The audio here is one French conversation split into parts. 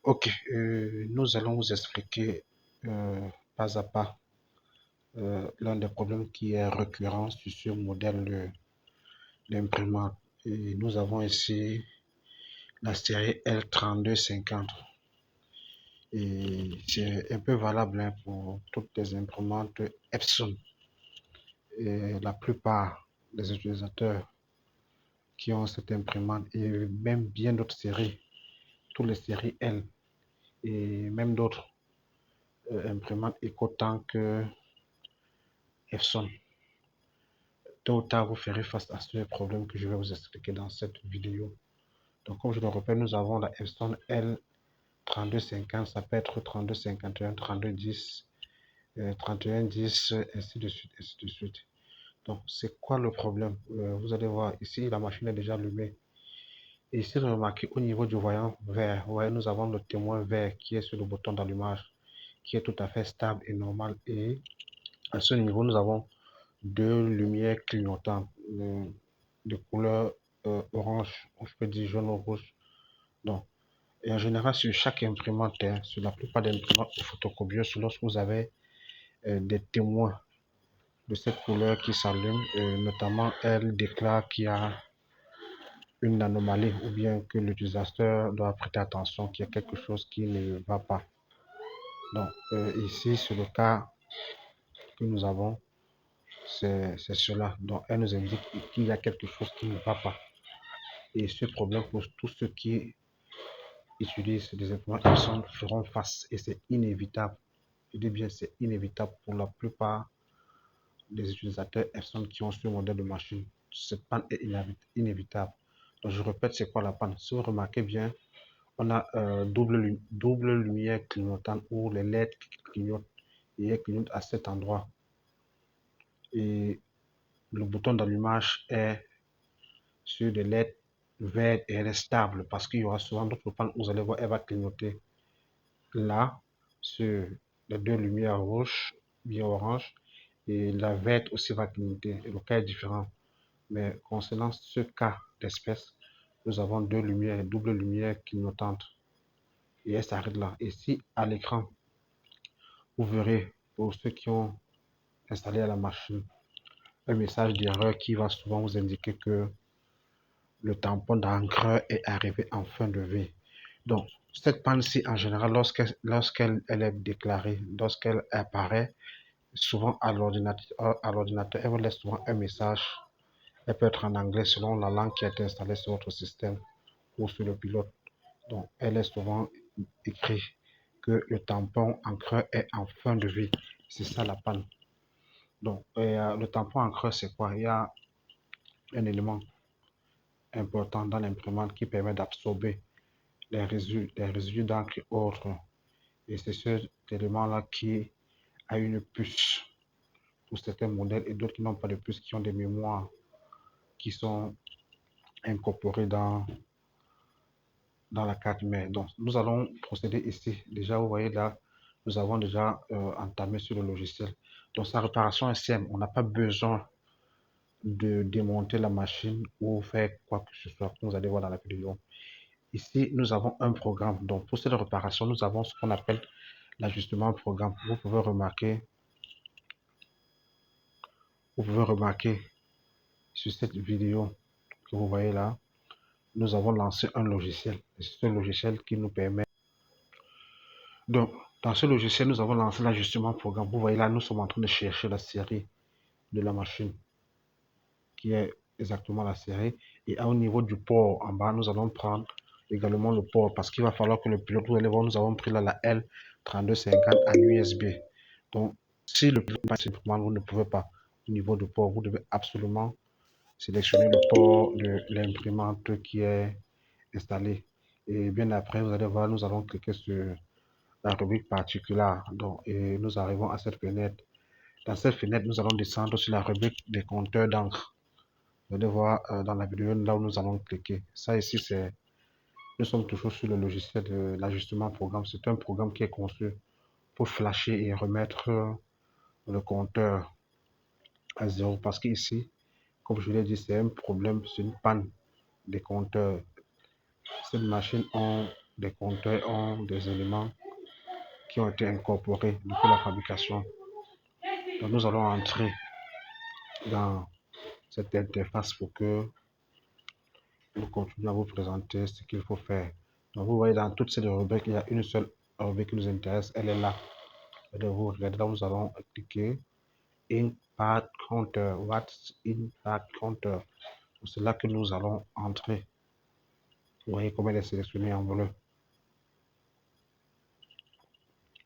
Ok, nous allons vous expliquer pas à pas l'un des problèmes qui est récurrent sur ce modèle d'imprimante. Et nous avons ici la série L3250. Et c'est un peu valable pour toutes les imprimantes Epson. Et la plupart des utilisateurs qui ont cette imprimante et même bien d'autres séries, toutes les séries L et même d'autres imprimantes EcoTank Epson. Tôt ou tard, vous ferez face à ce problème que je vais vous expliquer dans cette vidéo. Donc, comme je le rappelle, nous avons la Epson L3250, ça peut être 3251, 3210, 3110, ainsi de suite, ainsi de suite. Donc, c'est quoi le problème? Vous allez voir, ici, la machine est déjà allumée. Et ici, remarquez au niveau du voyant vert, vous voyez, nous avons le témoin vert qui est sur le bouton d'allumage, qui est tout à fait stable et normal. Et à ce niveau, nous avons deux lumières clignotantes de couleur orange, je peux dire jaune ou rouge. Donc, et en général, sur chaque imprimante, sur la plupart des imprimantes photocopieuses, lorsque vous avez des témoins de cette couleur qui s'allument, notamment elle déclare qu'il y a une anomalie ou bien que l'utilisateur doit prêter attention, qu'il y a quelque chose qui ne va pas. Donc, ici, c'est le cas que nous avons, c'est cela. Donc, elle nous indique qu'il y a quelque chose qui ne va pas. Et ce problème pose tous ceux qui utilisent des imprimantes Epson feront face. Et c'est inévitable. Je dis bien, c'est inévitable pour la plupart des utilisateurs Epson qui ont ce modèle de machine. Cette panne est inévitable. Donc, je répète, c'est quoi la panne? Si vous remarquez bien, on a double lumière clignotante où les LED clignotent et elles clignotent à cet endroit. Et le bouton d'allumage est sur des LED vertes et elle est stable parce qu'il y aura souvent d'autres pannes où vous allez voir, elle va clignoter là sur les deux lumières rouges, bien orange, et la verte aussi va clignoter. Et le cas est différent. Mais concernant ce cas d'espèce, nous avons deux lumières, double lumière clignotantes. Et elle s'arrête là. Et si à l'écran, vous verrez, pour ceux qui ont installé à la machine, un message d'erreur qui va souvent vous indiquer que le tampon d'encre est arrivé en fin de vie. Donc, cette panne-ci, en général, lorsqu'elle est déclarée, lorsqu'elle apparaît, souvent à l'ordinateur, elle vous laisse souvent un message. Elle peut être en anglais selon la langue qui est installée sur votre système ou sur le pilote. Donc, elle est souvent écrit que le tampon en creux est en fin de vie. C'est ça la panne. Donc, le tampon en creux, c'est quoi? Il y a un élément important dans l'imprimante qui permet d'absorber les résidus d'encre et autres. Et c'est cet élément-là qui a une puce pour certains modèles et d'autres qui n'ont pas de puce, qui ont des mémoires qui sont incorporées dans la carte mère. Donc, nous allons procéder ici. Déjà, vous voyez là, nous avons déjà entamé sur le logiciel. Donc, sa réparation est simple. On n'a pas besoin de démonter la machine ou faire quoi que ce soit, comme vous allez voir dans la vidéo. Ici, nous avons un programme. Donc, pour cette réparation, nous avons ce qu'on appelle l'ajustement programme. Vous pouvez remarquer sur cette vidéo que vous voyez là, nous avons lancé un logiciel. C'est un logiciel qui nous permet. Donc, dans ce logiciel, nous avons lancé l'ajustement programme. Vous voyez là, nous sommes en train de chercher la série de la machine, qui est exactement la série. Et au niveau du port en bas, nous allons prendre également le port parce qu'il va falloir que le pilote, vous allez voir, nous avons pris là la L3250 en USB. Donc, si le pilote n'est pas, vous ne pouvez pas. Au niveau du port, vous devez absolument sélectionner le port de l'imprimante qui est installée. Et bien après, vous allez voir, nous allons cliquer sur la rubrique particulière. Donc, et nous arrivons à cette fenêtre. Dans cette fenêtre, nous allons descendre sur la rubrique des compteurs d'encre. Vous allez voir dans la vidéo là où nous allons cliquer. Ça ici, c'est nous sommes toujours sur le logiciel de l'ajustement programme. C'est un programme qui est conçu pour flasher et remettre le compteur à zéro. Parce qu'ici, comme je l'ai dit, c'est un problème, c'est une panne des compteurs. Cette machine ont des compteurs ont des éléments qui ont été incorporés depuis la fabrication. Donc nous allons entrer dans cette interface pour que nous continuions à vous présenter ce qu'il faut faire. Donc vous voyez dans toutes ces rubriques, il y a une seule rubrique qui nous intéresse, elle est là. Et donc vous regardez là, nous allons cliquer Impact Counter. What's Impact Counter? C'est là que nous allons entrer. Vous voyez comment elle est sélectionnée en bleu.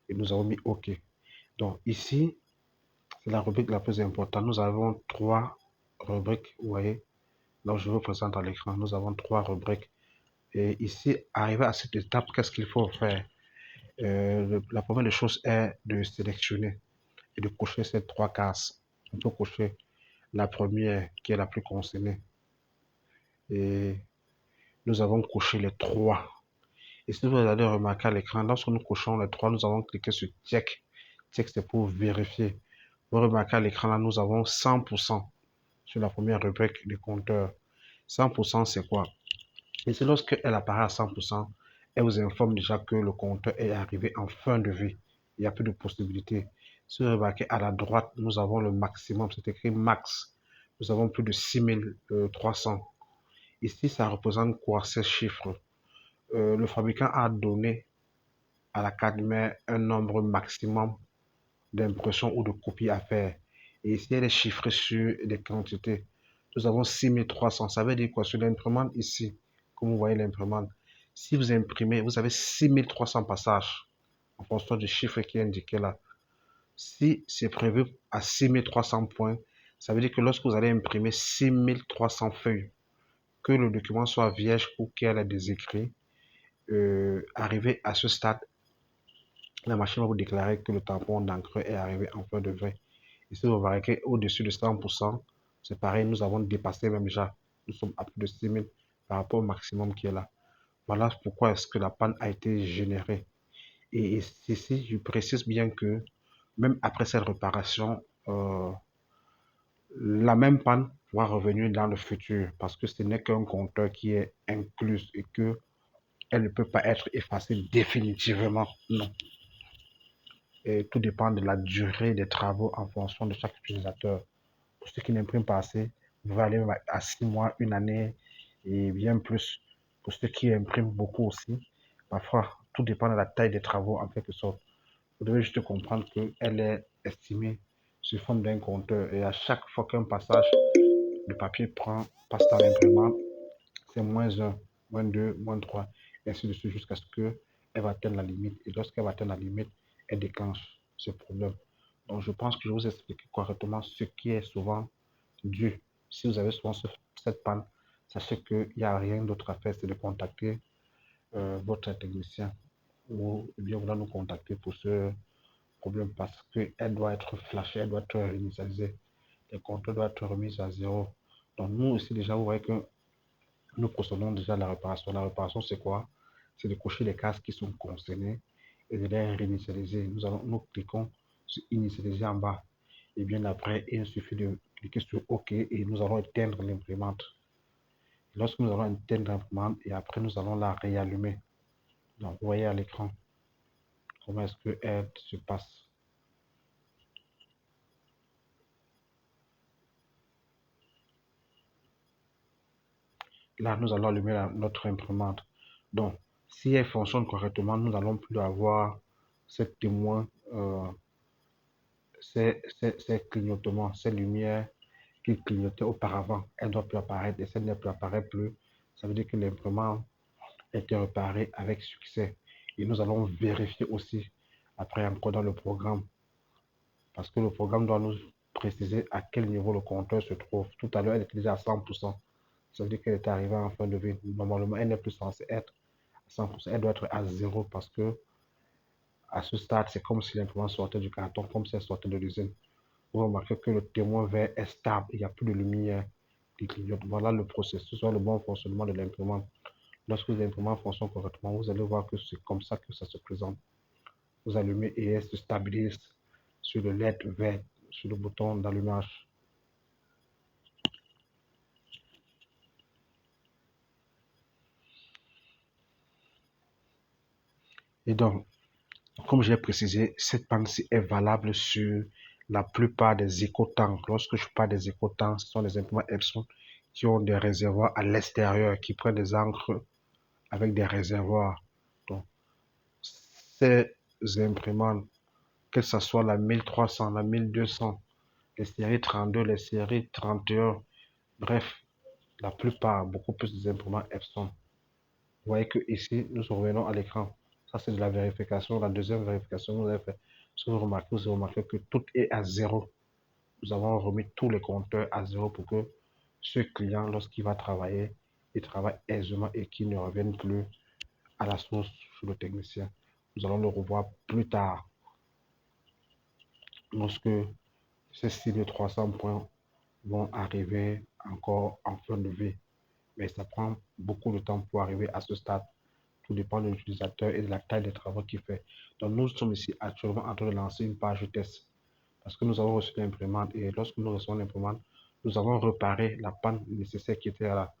Et nous avons mis OK. Donc ici, c'est la rubrique la plus importante. Nous avons trois rubriques, vous voyez. Donc je vous présente à l'écran. Nous avons trois rubriques. Et ici, arrivé à cette étape, qu'est-ce qu'il faut faire? La première des choses est de sélectionner et de cocher ces trois cases. On peut cocher la première qui est la plus concernée. Et nous avons coché les trois. Et si vous allez remarquer à l'écran, lorsque nous cochons les trois, nous avons cliqué sur check. Check, c'est pour vérifier. Vous remarquez à l'écran, là, nous avons 100% sur la première rubrique des compteurs. 100%, c'est quoi? Et c'est lorsqu'elle apparaît à 100%, elle vous informe déjà que le compteur est arrivé en fin de vie. Il n'y a plus de possibilité. Si vous remarquez à la droite, nous avons le maximum, c'est écrit max. Nous avons plus de 6300. Ici, ça représente quoi ces chiffres? Le fabricant a donné à la carte mère un nombre maximum d'impressions ou de copies à faire. Et ici, elle est chiffrée sur des quantités. Nous avons 6300. Ça veut dire quoi? Sur l'imprimante ici, comme vous voyez l'imprimante, si vous imprimez, vous avez 6300 passages en fonction du chiffre qui est indiqué là. Si c'est prévu à 6300 points, ça veut dire que lorsque vous allez imprimer 6300 feuilles, que le document soit vierge ou qu'il y ait des écrits, arrivé à ce stade, la machine va vous déclarer que le tampon d'encre est arrivé en fin de vie. Et si vous remarquez au-dessus de 100%, c'est pareil, nous avons dépassé même déjà. Nous sommes à plus de 6000 par rapport au maximum qui est là. Voilà pourquoi est-ce que la panne a été générée. Et ici, je précise bien que même après cette réparation, la même panne pourra revenir dans le futur parce que ce n'est qu'un compteur qui est inclus et que elle ne peut pas être effacée définitivement. Non. Et tout dépend de la durée des travaux en fonction de chaque utilisateur. Pour ceux qui n'impriment pas assez, vous allez aller à 6 mois, une année et bien plus. Pour ceux qui impriment beaucoup aussi, parfois, tout dépend de la taille des travaux en quelque sorte. Vous devez juste comprendre qu'elle est estimée sous forme d'un compteur et à chaque fois qu'un passage de papier passe dans l'imprimante, c'est -1, -2, -3, et ainsi de suite jusqu'à ce qu'elle va atteindre la limite. Et lorsqu'elle va atteindre la limite, elle déclenche ce problème. Donc, je pense que je vous ai expliqué correctement ce qui est souvent dû. Si vous avez souvent cette panne, sachez qu'il n'y a rien d'autre à faire, c'est de contacter votre technicien ou bien vous allez nous contacter pour ce problème parce qu'elle doit être flashée, elle doit être initialisée. Les compteurs doivent être remis à zéro. Donc, nous ici, déjà, vous voyez que nous procédons déjà à la réparation. La réparation, c'est quoi? C'est de cocher les cases qui sont concernées et de les réinitialiser. Nous cliquons sur initialiser en bas. Et bien après, il suffit de cliquer sur OK et nous allons éteindre l'imprimante. Lorsque nous allons éteindre l'imprimante et après nous allons la réallumer. Donc vous voyez à l'écran comment est-ce qu'elle se passe. Là, nous allons allumer notre imprimante. Donc, si elle fonctionne correctement, nous n'allons plus avoir ces témoins, ces clignotements, ces lumières qui clignotaient auparavant. Elle ne doit plus apparaître et si elle ne peut apparaître plus, ça veut dire que l'imprimante a été réparée avec succès. Et nous allons vérifier aussi après encore dans le programme parce que le programme doit nous préciser à quel niveau le compteur se trouve. Tout à l'heure, elle était déjà à 100%. Ça veut dire qu'elle est arrivée en fin de vie. Normalement, elle n'est plus censée être à 100%. Elle doit être à zéro parce que à ce stade, c'est comme si l'imprimante sortait du carton, comme si elle sortait de l'usine. Vous remarquez que le témoin vert est stable. Il n'y a plus de lumière qui clignote. Voilà le processus, soit le bon fonctionnement de l'imprimante. Lorsque l'imprimante fonctionne correctement, vous allez voir que c'est comme ça que ça se présente. Vous allumez et elle se stabilise sur le LED vert, sur le bouton d'allumage. Et donc, comme j'ai précisé, cette panne-ci est valable sur la plupart des écotanks. Lorsque je parle des écotanks, ce sont des imprimantes Epson qui ont des réservoirs à l'extérieur, qui prennent des encres avec des réservoirs. Donc, ces imprimantes, que ce soit la 1300, la 1200, les séries 32, les séries 31, bref, la plupart, beaucoup plus des imprimantes Epson. Vous voyez que ici, nous revenons à l'écran. Ça, c'est de la vérification. La deuxième vérification, vous avez fait. Si vous remarquez que tout est à zéro. Nous avons remis tous les compteurs à zéro pour que ce client, lorsqu'il va travailler, il travaille aisément et qu'il ne revienne plus à la source sur le technicien. Nous allons le revoir plus tard lorsque ces 6300 points vont arriver encore en fin de vie. Mais ça prend beaucoup de temps pour arriver à ce stade. Tout dépend de l'utilisateur et de la taille des travaux qu'il fait. Donc, nous sommes ici actuellement en train de lancer une page de test parce que nous avons reçu l'imprimante et lorsque nous recevons l'imprimante, nous avons réparé la panne nécessaire qui était là.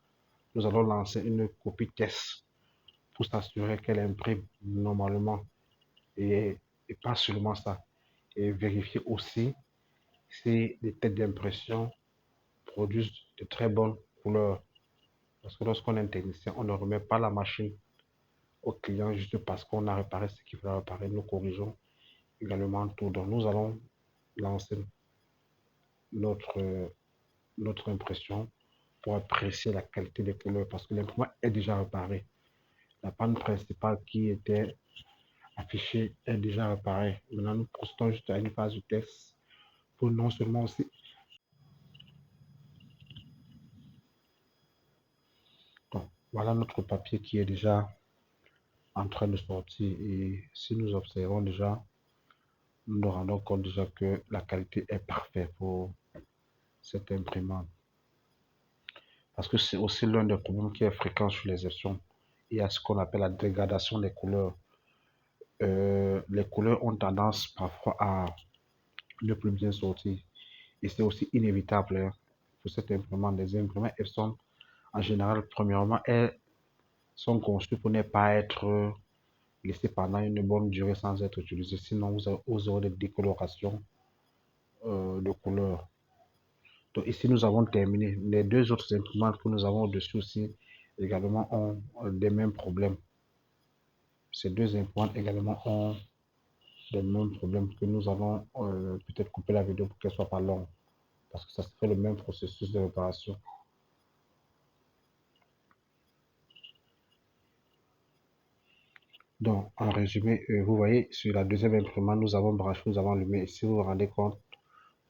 Nous allons lancer une copie test pour s'assurer qu'elle imprime normalement et, et pas seulement ça. Et vérifier aussi si les têtes d'impression produisent de très bonnes couleurs. Parce que lorsqu'on est un technicien, on ne remet pas la machine au client juste parce qu'on a réparé ce qu'il faut réparer. Nous corrigeons également tout. Donc, nous allons lancer notre, notre impression pour apprécier la qualité des couleurs parce que l'imprimant est déjà réparé. La panne principale qui était affichée est déjà réparée. Maintenant, nous procédons juste à une phase de test pour non seulement aussi. Donc, voilà notre papier qui est déjà en train de sortir et si nous observons déjà, nous nous rendons compte déjà que la qualité est parfaite pour cette imprimante. Parce que c'est aussi l'un des problèmes qui est fréquent sur les options. Il y a ce qu'on appelle la dégradation des couleurs. Les couleurs ont tendance parfois à ne plus bien sortir. Et c'est aussi inévitable hein, pour cette imprimante. Les imprimantes, elles sont en général, premièrement, elles sont conçues pour ne pas être laissées pendant une bonne durée sans être utilisées. Sinon, vous aurez des décolorations de couleurs. Donc ici, nous avons terminé. Les deux autres imprimantes que nous avons au-dessus aussi également ont des mêmes problèmes. Ces deux imprimantes également ont les mêmes problèmes que nous allons peut-être couper la vidéo pour qu'elle soit pas longue. Parce que ça serait le même processus de réparation. Donc, en résumé, vous voyez, sur la deuxième imprimante, nous avons branché, nous avons allumé. Et si vous vous rendez compte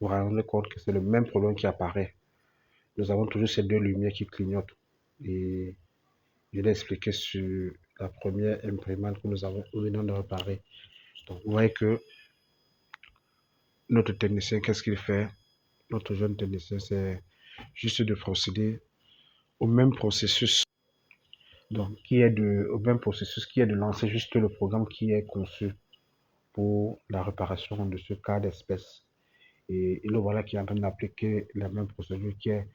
que c'est le même problème qui apparaît. Nous avons toujours ces deux lumières qui clignotent. Et je l'ai expliqué sur la première imprimante que nous avons venons de réparer. Donc, vous voyez que notre technicien, qu'est-ce qu'il fait? Notre jeune technicien, c'est juste de procéder au même processus. Donc, au même processus qui est de lancer juste le programme qui est conçu pour la réparation de ce cas d'espèce. Et le voilà qui est en train d'appliquer la même procédure qui est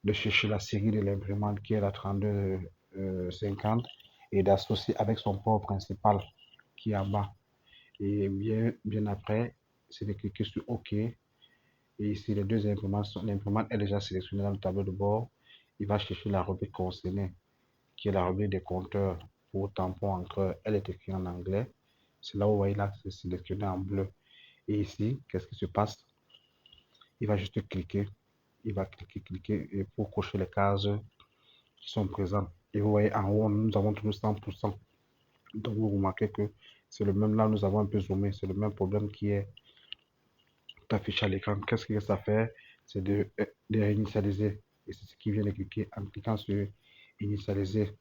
de chercher la série de l'imprimante qui est la 3250 et d'associer avec son port principal qui est en bas. Et bien après, c'est de cliquer sur OK. Et ici, les deux imprimantes, l'imprimante est déjà sélectionnée dans le tableau de bord. Il va chercher la rubrique concernée, qui est la rubrique des compteurs pour tampon encreur. Elle est écrite en anglais. C'est là où vous voyez là, c'est sélectionné en bleu. Et ici, qu'est-ce qui se passe? Il va juste cliquer. Il va cliquer et pour cocher les cases qui sont présentes. Et vous voyez en haut, nous avons toujours 100%. Donc vous remarquez que c'est le même là, nous avons un peu zoomé. C'est le même problème qui est affiché à l'écran. Qu'est-ce que ça fait? C'est de réinitialiser. Et c'est ce qui vient de cliquer en cliquant sur initialiser.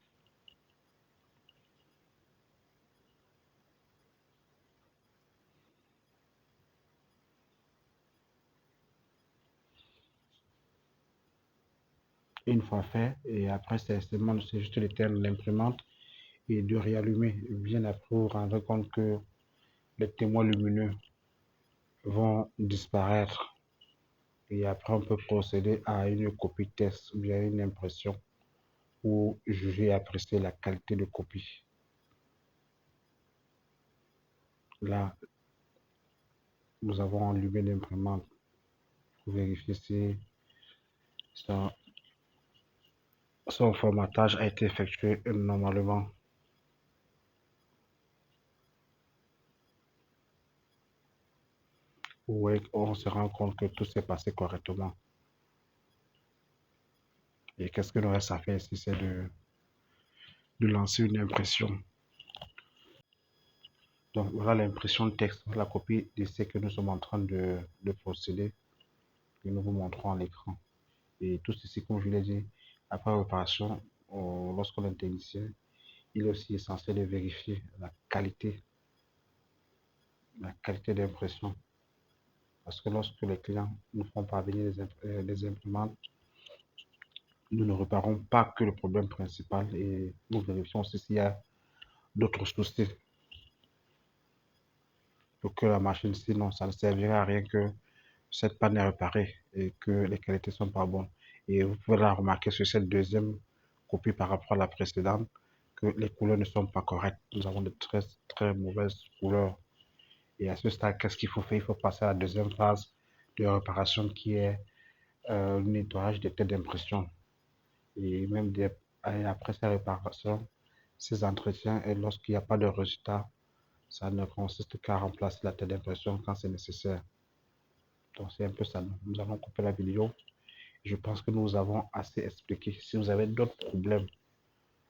Une fois fait, et après c'est juste l'éteindre l'imprimante et de réallumer. Bien après, vous vous rendrez compte que les témoins lumineux vont disparaître. Et après, on peut procéder à une copie test ou bien une impression pour juger et apprécier la qualité de copie. Là, nous avons allumé l'imprimante pour vérifier si son, son formatage a été effectué normalement. Oui, on se rend compte que tout s'est passé correctement. Et qu'est-ce que nous reste à faire ici, c'est de lancer une impression. Donc voilà l'impression de texte, la copie d'essai que nous sommes en train de procéder, que nous vous montrons à l'écran. Et tout ceci, comme je l'ai dit, après l'opération, lorsqu'on est technicien, il est aussi essentiel de vérifier la qualité d'impression. Parce que lorsque les clients nous font parvenir les imprimantes, nous ne réparons pas que le problème principal et nous vérifions aussi s'il y a d'autres soucis pour que la machine, sinon ça ne servirait à rien que cette panne est réparée et que les qualités ne sont pas bonnes. Et vous pouvez la remarquer sur cette deuxième copie par rapport à la précédente que les couleurs ne sont pas correctes. Nous avons de très, très mauvaises couleurs. Et à ce stade, qu'est-ce qu'il faut faire? Il faut passer à la deuxième phase de réparation qui est le nettoyage des têtes d'impression. Et même après ces réparations, ces entretiens, et lorsqu'il n'y a pas de résultat, ça ne consiste qu'à remplacer la tête d'impression quand c'est nécessaire. Donc c'est un peu ça. Nous allons couper la vidéo. Je pense que nous avons assez expliqué. Si vous avez d'autres problèmes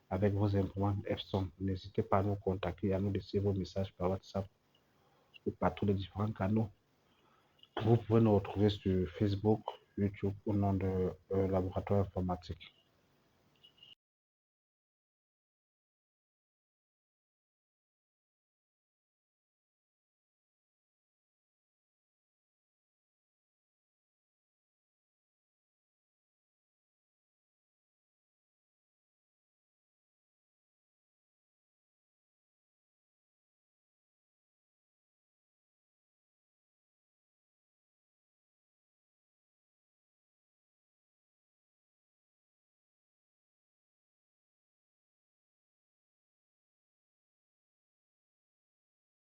avec vos imprimantes Epson, n'hésitez pas à nous contacter et à nous laisser vos messages par WhatsApp ou par tous les différents canaux. Vous pouvez nous retrouver sur Facebook, YouTube au nom de Laboratoire Informatique.